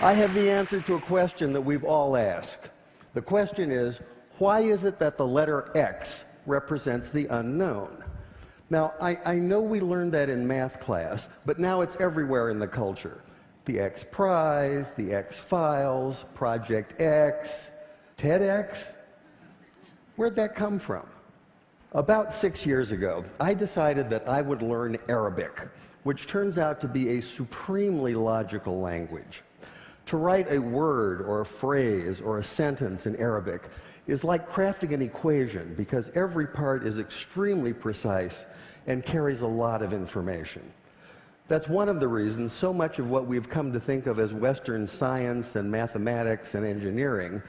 I have the answer to a question that we've all asked. The question is, why is it that the letter X represents the unknown? Now, I know we learned that in math class, but now it's everywhere in the culture. The X Prize, the X Files, Project X, TEDx. Where'd that come from? About 6 years ago, I decided that I would learn Arabic, which turns out to be a supremely logical language. To write a word or a phrase or a sentence in Arabic is like crafting an equation because every part is extremely precise and carries a lot of information. That's one of the reasons so much of what we've come to think of as Western science and mathematics and engineering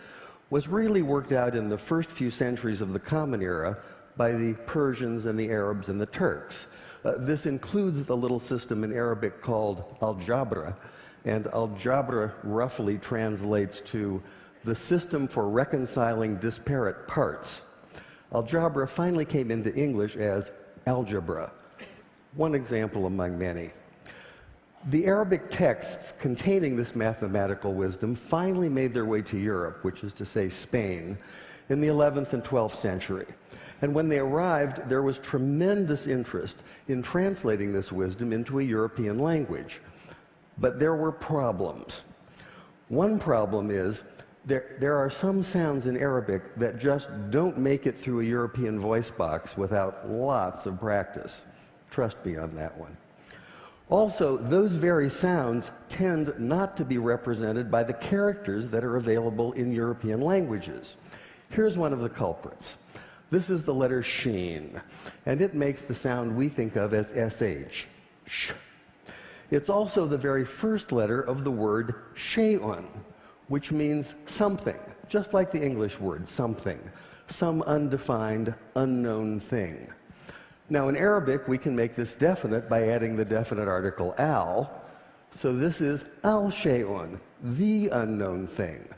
was really worked out in the first few centuries of the Common Era by the Persians and the Arabs and the Turks. This includes the little system in Arabic called algebra, and algebra roughly translates to the system for reconciling disparate parts. Algebra finally came into English as algebra, one example among many. The Arabic texts containing this mathematical wisdom finally made their way to Europe, which is to say Spain, in the 11th and 12th century. And when they arrived, there was tremendous interest in translating this wisdom into a European language. But there were problems. One problem is there are some sounds in Arabic that just don't make it through a European voice box without lots of practice. Trust me on that one. Also, those very sounds tend not to be represented by the characters that are available in European languages. Here's one of the culprits. This is the letter sheen, and it makes the sound we think of as sh. Sh. It's also the very first letter of the word shay'un, which means something, just like the English word something, some undefined, unknown thing. Now, in Arabic, we can make this definite by adding the definite article al. So this is al-shay'un, the unknown thing.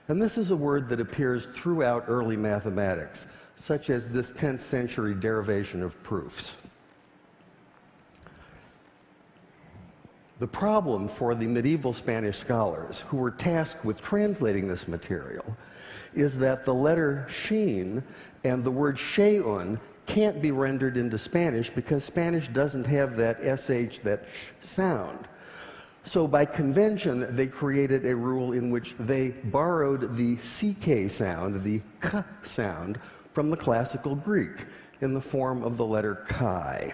And this is a word that appears throughout early mathematics, such as this 10th century derivation of proofs. The problem for the medieval Spanish scholars who were tasked with translating this material is that the letter sheen and the word shay'un can't be rendered into Spanish because Spanish doesn't have that sh, that sh sound. So by convention, they created a rule in which they borrowed the ck sound, the k sound, from the classical Greek in the form of the letter chi.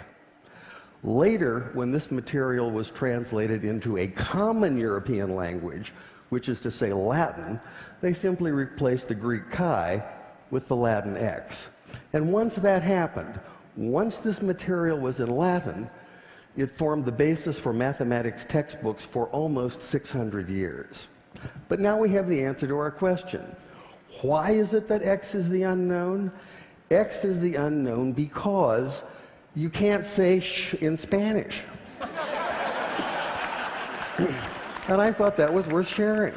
Later, when this material was translated into a common European language, which is to say Latin, they simply replaced the Greek chi with the Latin x. And once that happened, once this material was in Latin, it formed the basis for mathematics textbooks for almost 600 years. But now we have the answer to our question. Why is it that X is the unknown? X is the unknown because you can't say sh in Spanish. And I thought that was worth sharing.